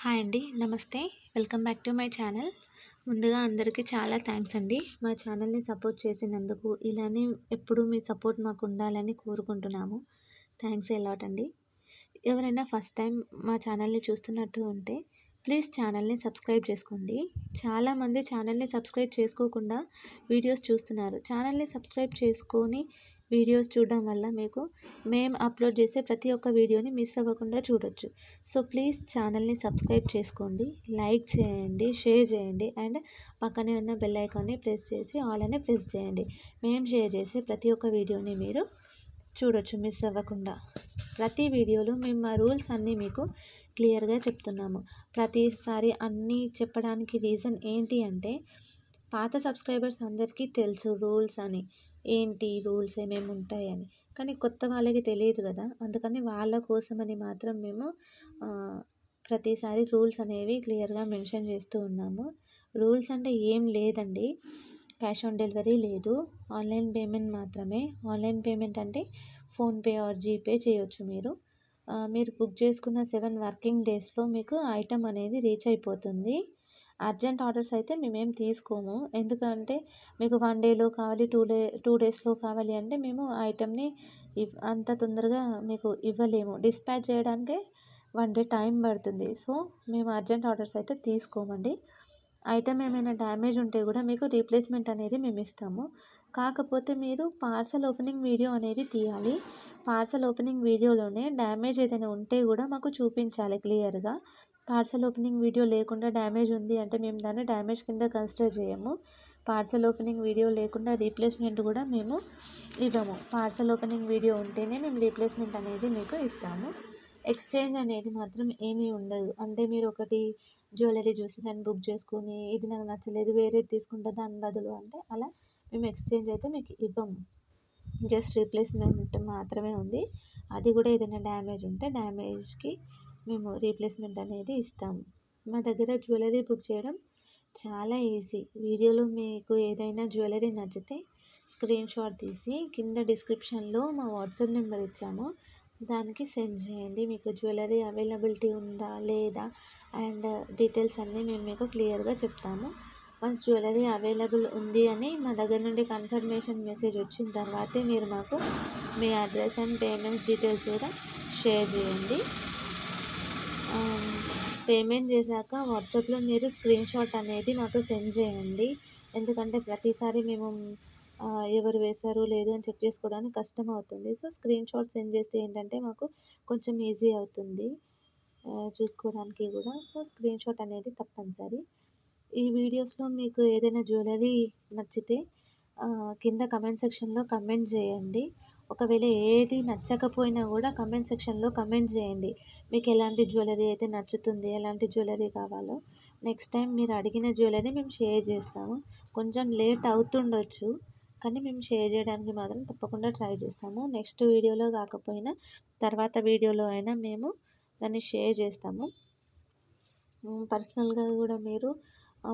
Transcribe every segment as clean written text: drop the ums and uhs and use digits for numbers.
Hi అండి. నమస్తే. Welcome back to my channel. ముందుగా అందరికీ చాలా థ్యాంక్స్ అండి. మా ఛానల్‌ని సపోర్ట్ చేసినందుకు. ఇలానే ఎప్పుడూ మీ సపోర్ట్ మాకు ఉండాలని కోరుకుంటున్నాము. థ్యాంక్స్ ఎ లాట్ అండి. ఎవరైనా ఫస్ట్ టైం మా ఛానల్‌ని చూస్తున్నట్టు ఉంటే ప్లీజ్ ఛానల్‌ని సబ్స్క్రైబ్ చేసుకోండి. చాలామంది ఛానల్‌ని సబ్స్క్రైబ్ చేసుకోకుండా వీడియోస్ చూస్తున్నారు. ఛానల్‌ని సబ్స్క్రైబ్ చేసుకొని వీడియోస్ చూడడం వల్ల మీకు మేము అప్లోడ్ చేసే ప్రతి ఒక్క వీడియోని మిస్ అవ్వకుండా చూడొచ్చు. సో ప్లీజ్ ఛానల్‌ని సబ్స్క్రైబ్ చేసుకోండి, లైక్ చేయండి, షేర్ చేయండి అండ్ పక్కనే ఉన్న బెల్ ఐకాన్ని ప్రెస్ చేసి ఆల్ అని ప్రెస్ చేయండి. మేము షేర్ చేసే ప్రతి ఒక్క వీడియోని మీరు చూడొచ్చు మిస్ అవ్వకుండా. ప్రతి వీడియోలో మేము మా రూల్స్ అన్నీ మీకు క్లియర్గా చెప్తున్నాము. ప్రతిసారి అన్నీ చెప్పడానికి రీజన్ ఏంటి అంటే పాత సబ్స్క్రైబర్స్ అందరికీ తెలుసు రూల్స్ అని, ఏంటి రూల్స్ ఏమేమి ఉంటాయని. కానీ కొత్త వాళ్ళకి తెలియదు కదా, అందుకని వాళ్ళ కోసమని మాత్రం మేము ప్రతిసారి రూల్స్ అనేవి క్లియర్గా మెన్షన్ చేస్తూ ఉన్నాము. రూల్స్ అంటే ఏం లేదండి, క్యాష్ ఆన్ డెలివరీ లేదు, ఆన్లైన్ పేమెంట్ మాత్రమే. ఆన్లైన్ పేమెంట్ అంటే ఫోన్పే ఆర్ జీపే చేయొచ్చు. మీరు బుక్ చేసుకున్న 7 వర్కింగ్ డేస్లో మీకు ఐటమ్ అనేది రీచ్ అయిపోతుంది. అర్జెంట్ ఆర్డర్స్ అయితే మేమేం తీసుకోము. ఎందుకంటే మీకు 1 డేలో కావాలి, 2 డేస్లో కావాలి అంటే మేము ఐటమ్ని అంత తొందరగా మీకు ఇవ్వలేము. డిస్పాచ్ చేయడానికే 1 డే టైం పడుతుంది. సో మేము అర్జెంట్ ఆర్డర్స్ అయితే తీసుకోమండి. ఐటమ్ ఏమైనా డ్యామేజ్ ఉంటే కూడా మీకు రీప్లేస్మెంట్ అనేది మేము ఇస్తాము. కాకపోతే మీరు పార్సల్ ఓపెనింగ్ వీడియో అనేది తీయాలి. పార్సల్ ఓపెనింగ్ వీడియోలోనే డ్యామేజ్ ఏదైనా ఉంటే కూడా మాకు చూపించాలి క్లియర్గా. పార్సల్ ఓపెనింగ్ వీడియో లేకుండా డ్యామేజ్ ఉంది అంటే మేము దాన్ని డ్యామేజ్ కింద కన్సిడర్ చేయము. పార్సల్ ఓపెనింగ్ వీడియో లేకుండా రీప్లేస్మెంట్ కూడా మేము ఇవ్వము. పార్సల్ ఓపెనింగ్ వీడియో ఉంటేనే మేము రీప్లేస్మెంట్ అనేది మీకు ఇస్తాము. ఎక్స్చేంజ్ అనేది మాత్రం ఏమీ ఉండదు. అంటే మీరు ఒకటి జ్యువెలరీ చూసి దాన్ని బుక్ చేసుకొని ఇది నాకు నచ్చలేదు వేరేది తీసుకుంటా దాని బదులు అంటే అలా మేము ఎక్స్చేంజ్ అయితే మీకు ఇవ్వము. జస్ట్ రీప్లేస్మెంట్ మాత్రమే ఉంది. అది కూడా ఏదైనా డ్యామేజ్ ఉంటే డ్యామేజ్కి మేము రీప్లేస్మెంట్ అనేది ఇస్తాము. మా దగ్గర జ్యువెలరీ బుక్ చేయడం చాలా ఈజీ. వీడియోలో మీకు ఏదైనా జ్యువెలరీ నచ్చితే స్క్రీన్ షాట్ తీసి కింద డిస్క్రిప్షన్లో మా వాట్సాప్ నెంబర్ ఇచ్చాము, దానికి సెండ్ చేయండి. మీకు జ్యువెలరీ అవైలబిలిటీ ఉందా లేదా అండ్ డీటెయిల్స్ అన్నీ మేము మీకు క్లియర్గా చెప్తాము. వన్స్ జ్యువెలరీ అవైలబుల్ ఉంది అని మా దగ్గర నుండి కన్ఫర్మేషన్ మెసేజ్ వచ్చిన తర్వాతే మీరు మాకు మీ అడ్రస్ అండ్ పేమెంట్ డీటెయిల్స్ కూడా షేర్ చేయండి. పేమెంట్ చేశాక వాట్సాప్లో మీరు స్క్రీన్ షాట్ అనేది మాకు సెండ్ చేయండి. ఎందుకంటే ప్రతిసారి మేము ఎవరు వేశారు లేదు అని చెక్ చేసుకోవడానికి కష్టం అవుతుంది. సో స్క్రీన్ షాట్ సెండ్ చేస్తే ఏంటంటే మాకు కొంచెం ఈజీ అవుతుంది చూసుకోవడానికి కూడా. సో స్క్రీన్ షాట్ అనేది తప్పనిసరి. ఈ వీడియోస్లో మీకు ఏదైనా జ్యువెలరీ నచ్చితే కింద కమెంట్ సెక్షన్లో కమెంట్ చేయండి. ఒకవేళ ఏది నచ్చకపోయినా కూడా కమెంట్ సెక్షన్లో కమెంట్ చేయండి. మీకు ఎలాంటి జ్యువెలరీ అయితే నచ్చుతుంది, ఎలాంటి జ్యువెలరీ కావాలో. నెక్స్ట్ టైం మీరు అడిగిన జ్యువెలరీ మేము షేర్ చేస్తాము. కొంచెం లేట్ అవుతుండొచ్చు కానీ మేము షేర్ చేయడానికి మాత్రం తప్పకుండా ట్రై చేస్తాము. నెక్స్ట్ వీడియోలో కాకపోయినా తర్వాత వీడియోలో అయినా మేము దాన్ని షేర్ చేస్తాము. పర్సనల్గా కూడా మీరు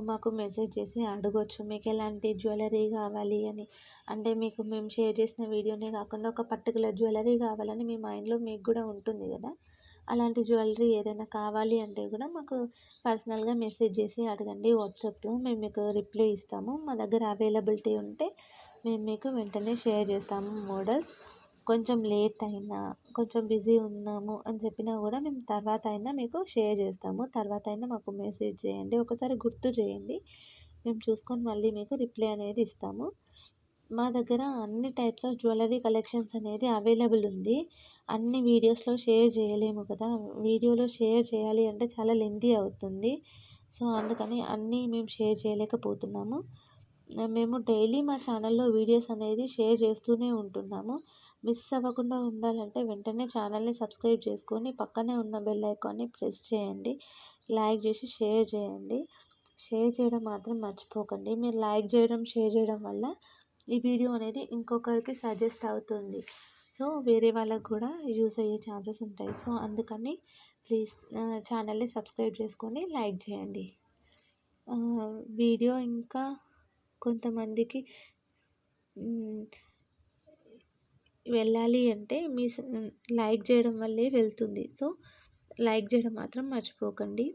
మాకు మెసేజ్ చేసి అడగొచ్చు మీకు ఎలాంటి జ్యువెలరీ కావాలి అని. అంటే మీకు మేము షేర్ చేసిన వీడియోనే కాకుండా ఒక పర్టికులర్ జ్యువెలరీ కావాలని మీ మైండ్లో మీకు కూడా ఉంటుంది కదా, అలాంటి జ్యువెలరీ ఏదైనా కావాలి అంటే కూడా మాకు పర్సనల్గా మెసేజ్ చేసి అడగండి వాట్సాప్లో. మేము మీకు రిప్లై ఇస్తాము. మా దగ్గర అవైలబిలిటీ ఉంటే మేము మీకు వెంటనే షేర్ చేస్తాము మోడల్స్. కొంచెం లేట్ అయినా కొంచెం బిజీ ఉన్నాము అని చెప్పినా కూడా మేము తర్వాత అయినా మీకు షేర్ చేస్తాము. తర్వాత అయినా మాకు మెసేజ్ చేయండి, ఒకసారి గుర్తు చేయండి, మేము చూసుకొని మళ్ళీ మీకు రిప్లై అనేది ఇస్తాము. మా దగ్గర అన్ని టైప్స్ ఆఫ్ జ్యువెలరీ కలెక్షన్స్ అనేది అవైలబుల్ ఉంది. అన్ని వీడియోస్లో షేర్ చేయలేము కదా, వీడియోలో షేర్ చేయాలి అంటే చాలా లెంతీ అవుతుంది. సో అందుకని అన్నీ మేము షేర్ చేయలేకపోతున్నాము. మేము డైలీ మా ఛానల్లో వీడియోస్ అనేది షేర్ చేస్తూనే ఉంటున్నాము. మిస్ అవ్వకుండా ఉండాలంటే వెంటనే ఛానల్ని సబ్స్క్రైబ్ చేసుకొని పక్కనే ఉన్న బెల్ ఐకాన్ని ప్రెస్ చేయండి, లైక్ చేసి షేర్ చేయండి. షేర్ చేయడం మాత్రం మర్చిపోకండి. మీరు లైక్ చేయడం షేర్ చేయడం వల్ల ఈ వీడియో అనేది ఇంకొకరికి సజెస్ట్ అవుతుంది. సో వేరే వాళ్ళకు కూడా యూస్ అయ్యే ఛాన్సెస్ ఉంటాయి. సో అందుకని ప్లీజ్ ఛానల్ని సబ్స్క్రైబ్ చేసుకొని లైక్ చేయండి. వీడియో ఇంకా కొంతమందికి వెళ్ళాలి అంటే మీ లైక్ చేయడం వల్లే వెళ్తుంది. సో లైక్ చేయడం మాత్రం మర్చిపోకండి.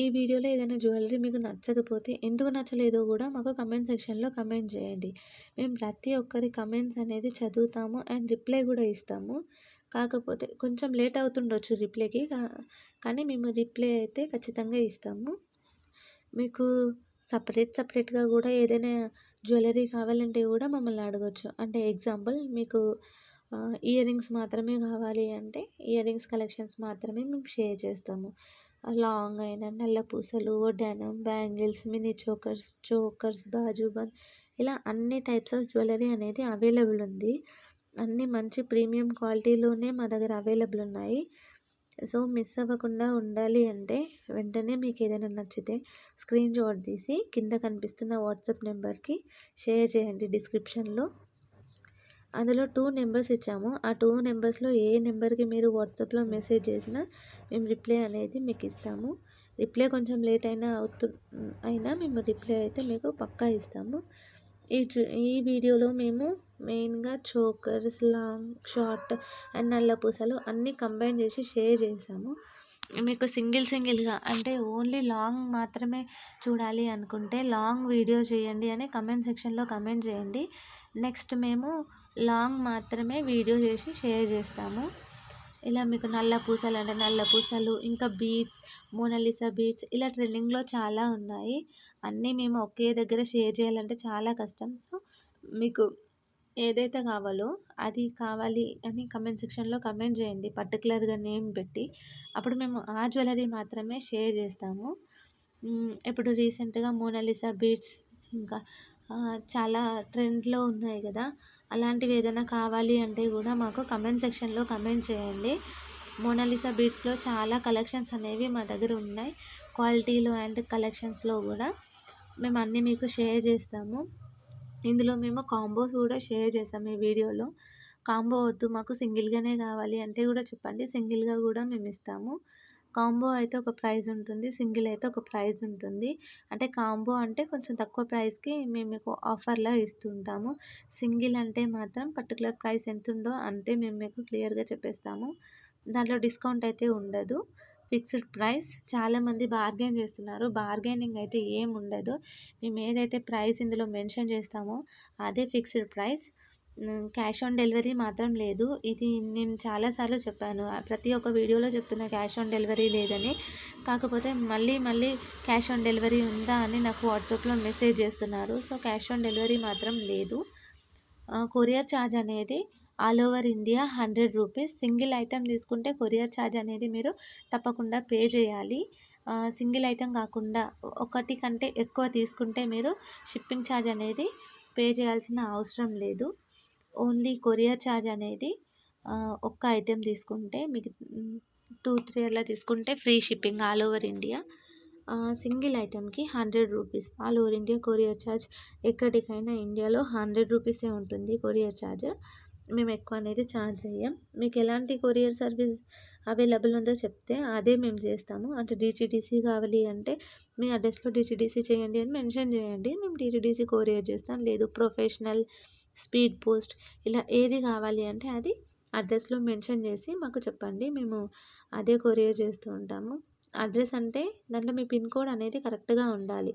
ఈ వీడియోలో ఏదైనా జ్యువెలరీ మీకు నచ్చకపోతే ఎందుకు నచ్చలేదో కూడా మాకు కమెంట్ సెక్షన్లో కమెంట్ చేయండి. మేము ప్రతి ఒక్కరి కమెంట్స్ అనేది చదువుతాము అండ్ రిప్లై కూడా ఇస్తాము. కాకపోతే కొంచెం లేట్ అవుతుండొచ్చు రిప్లైకి, కానీ మేము రిప్లై అయితే ఖచ్చితంగా ఇస్తాము. మీకు సపరేట్గా కూడా ఏదైనా జ్యువెలరీ కావాలంటే కూడా మమ్మల్ని అడగొచ్చు. అంటే ఎగ్జాంపుల్ మీకు ఇయర్ రింగ్స్ మాత్రమే కావాలి అంటే ఇయర్ రింగ్స్ కలెక్షన్స్ మాత్రమే మేము షేర్ చేస్తాము. లాంగ్ అయిన నల్ల పూసలు, వడ్డానం, బ్యాంగిల్స్, మినీ చోకర్స్, బాజుబంద్ ఇలా అన్ని టైప్స్ ఆఫ్ జ్యువెలరీ అనేది అవైలబుల్ ఉంది. అన్నీ మంచి ప్రీమియం క్వాలిటీలోనే మా దగ్గర అవైలబుల్ ఉన్నాయి. సో మిస్ అవ్వకుండా ఉండాలి అంటే వెంటనే మీకు ఏదైనా నచ్చితే స్క్రీన్ షాట్ తీసి కింద కనిపిస్తున్న వాట్సాప్ నెంబర్కి షేర్ చేయండి. డిస్క్రిప్షన్లో అందులో 2 నెంబర్స్ ఇచ్చాము. ఆ 2 నెంబర్స్లో ఏ నెంబర్కి మీరు వాట్సాప్లో మెసేజ్ చేసినా మేము రిప్లై అనేది మీకు ఇస్తాము. రిప్లై కొంచెం లేట్ అయినా మేము రిప్లై అయితే మీకు పక్కా ఇస్తాము. ఈ వీడియోలో మేము మెయిన్గా చోకర్స్, లాంగ్, షార్ట్ అండ్ నల్ల పూసలు అన్నీ కంబైన్ చేసి షేర్ చేసాము. మీకు సింగిల్గా అంటే ఓన్లీ లాంగ్ మాత్రమే చూడాలి అనుకుంటే లాంగ్ వీడియో చేయండి అని కమెంట్ సెక్షన్లో కమెంట్ చేయండి. నెక్స్ట్ మేము లాంగ్ మాత్రమే వీడియో చేసి షేర్ చేస్తాము. ఇలా మీకు నల్ల పూసలు అంటే నల్ల పూసలు, ఇంకా బీడ్స్, మోనాలిసా బీడ్స్ ఇలా ట్రెండింగ్లో చాలా ఉన్నాయి. అన్నీ మేము ఒకే దగ్గర షేర్ చేయాలంటే చాలా కష్టం. సో మీకు ఏదైతే కావాలో అది కావాలి అని కమెంట్ సెక్షన్లో కమెంట్ చేయండి పర్టికులర్గా నేమ్ పెట్టి. అప్పుడు మేము ఆ జ్యువెలరీ మాత్రమే షేర్ చేస్తాము. ఇప్పుడు రీసెంట్గా మోనాలిసా బీడ్స్ ఇంకా చాలా ట్రెండ్లో ఉన్నాయి కదా, అలాంటివి ఏదైనా కావాలి అంటే కూడా మాకు కమెంట్ సెక్షన్లో కమెంట్ చేయండి. మోనాలిసా బీడ్స్లో చాలా కలెక్షన్స్ అనేవి మా దగ్గర ఉన్నాయి. క్వాలిటీలో అండ్ కలెక్షన్స్లో కూడా మేము అన్నీ మీకు షేర్ చేస్తాము. ఇందులో మేము కాంబోస్ కూడా షేర్ చేసాము ఈ వీడియోలో. కాంబో వద్దు మాకు సింగిల్గానే కావాలి అంటే కూడా చెప్పండి, సింగిల్గా కూడా మేము ఇస్తాము. కాంబో అయితే ఒక ప్రైస్ ఉంటుంది, సింగిల్ అయితే ఒక ప్రైస్ ఉంటుంది. అంటే కాంబో అంటే కొంచెం తక్కువ ప్రైస్కి మేము మీకు ఆఫర్లా ఇస్తుంటాము. సింగిల్ అంటే మాత్రం పర్టికులర్ ప్రైస్ ఎంత ఉందో అంతే మేము మీకు క్లియర్గా చెప్పేస్తాము. దాంట్లో డిస్కౌంట్ అయితే ఉండదు, ఫిక్స్డ్ ప్రైస్. చాలామంది బార్గెన్ చేస్తున్నారు, బార్గెనింగ్ అయితే ఏం ఉండదు. మేము ఏదైతే ప్రైస్ ఇందులో మెన్షన్ చేస్తామో అదే fixed price. Cash on delivery మాత్రం లేదు. ఇది నేను చాలాసార్లు చెప్పాను, ప్రతి ఒక్క వీడియోలో చెప్తున్నా క్యాష్ ఆన్ డెలివరీ లేదని. కాకపోతే మళ్ళీ క్యాష్ ఆన్ డెలివరీ ఉందా అని నాకు వాట్సాప్లో మెసేజ్ చేస్తున్నారు. సో క్యాష్ ఆన్ డెలివరీ మాత్రం లేదు. కొరియర్ ఛార్జ్ అనేది all over India 100 rupees. Single item తీసుకుంటే కొరియర్ ఛార్జ్ అనేది మీరు తప్పకుండా పే చేయాలి. సింగిల్ ఐటెం కాకుండా ఒకటి కంటే ఎక్కువ తీసుకుంటే మీరు షిప్పింగ్ ఛార్జ్ అనేది పే చేయాల్సిన అవసరం లేదు. ఓన్లీ కొరియర్ ఛార్జ్ అనేది ఒక్క ఐటెం తీసుకుంటే మీకు 2-3 అలా తీసుకుంటే free shipping all over India. Single ఐటెంకి 100 rupees all over India courier charge. ఎక్కడికైనా ఇండియాలో 100 రూపీసే ఉంటుంది కొరియర్ ఛార్జ్. మేము ఎక్కువ అనేది ఛార్జ్ చేయం. మీకు ఎలాంటి కొరియర్ సర్వీస్ అవైలబుల్ ఉందో చెప్తే అదే మేము చేస్తాము. అంటే డిటీడీసీ కావాలి అంటే మీ అడ్రస్లో డిటీడీసీ చేయండి అని మెన్షన్ చేయండి, మేము డిటీడీసీ కొరియర్ చేస్తాం. లేదు ప్రొఫెషనల్, స్పీడ్ పోస్ట్ ఇలా ఏది కావాలి అంటే అది అడ్రస్లో మెన్షన్ చేసి మాకు చెప్పండి, మేము అదే కొరియర్ చేస్తూ ఉంటాము. అడ్రస్ అంటే దాంట్లో మీ పిన్ కోడ్ అనేది కరెక్ట్గా ఉండాలి.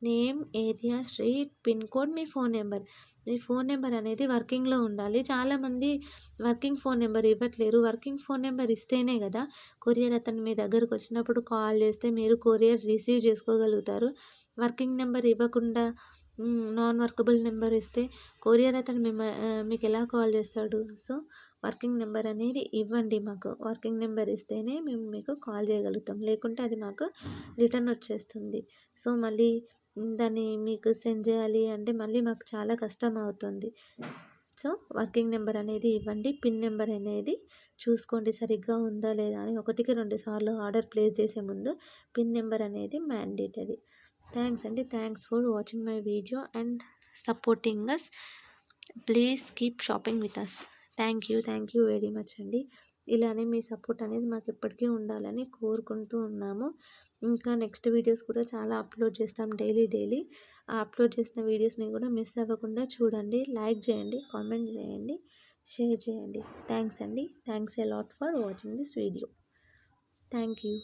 Name, area, street, pin code, మీ ఫోన్ నెంబర్. మీ ఫోన్ నెంబర్ అనేది వర్కింగ్లో ఉండాలి. చాలామంది వర్కింగ్ ఫోన్ నెంబర్ ఇవ్వట్లేరు. వర్కింగ్ ఫోన్ నెంబర్ ఇస్తేనే కదా కొరియర్ అతను మీ దగ్గరకు వచ్చినప్పుడు కాల్ చేస్తే మీరు కొరియర్ రిసీవ్ చేసుకోగలుగుతారు. వర్కింగ్ నెంబర్ ఇవ్వకుండా నాన్ వర్కబుల్ నెంబర్ ఇస్తే కొరియర్ అతను మీకు ఎలా కాల్ చేస్తాడు? సో వర్కింగ్ నెంబర్ అనేది ఇవ్వండి మాకు. వర్కింగ్ నెంబర్ ఇస్తేనే మేము మీకు కాల్ చేయగలుగుతాం, లేకుంటే అది మాకు రిటర్న్ వచ్చేస్తుంది. సో మళ్ళీ దాన్ని మీకు సెండ్ చేయాలి అంటే మళ్ళీ మాకు చాలా కష్టం అవుతుంది. సో వర్కింగ్ నెంబర్ అనేది ఇవ్వండి. పిన్ నెంబర్ అనేది చూసుకోండి సరిగ్గా ఉందా లేదా అని. 1కి 2 సార్లు ఆర్డర్ ప్లేస్ చేసే ముందు పిన్ నెంబర్ అనేది మ్యాండేటరీ. థ్యాంక్స్ అండి. Thanks for watching my video and supporting us. Please keep shopping with us. Thank you very much అండి. ఇలానే మీ సపోర్ట్ అనేది మాకు ఎప్పటికీ ఉండాలని కోరుకుంటూ ఉన్నాము. ఇంకా నెక్స్ట్ వీడియోస్ కూడా చాలా అప్లోడ్ చేస్తాం డైలీ. ఆ అప్లోడ్ చేసిన వీడియోస్ని కూడా మిస్ అవ్వకుండా చూడండి. లైక్ చేయండి, కామెంట్ చేయండి, షేర్ చేయండి. థ్యాంక్స్ అండి. Thanks a lot for watching this video. Thank you.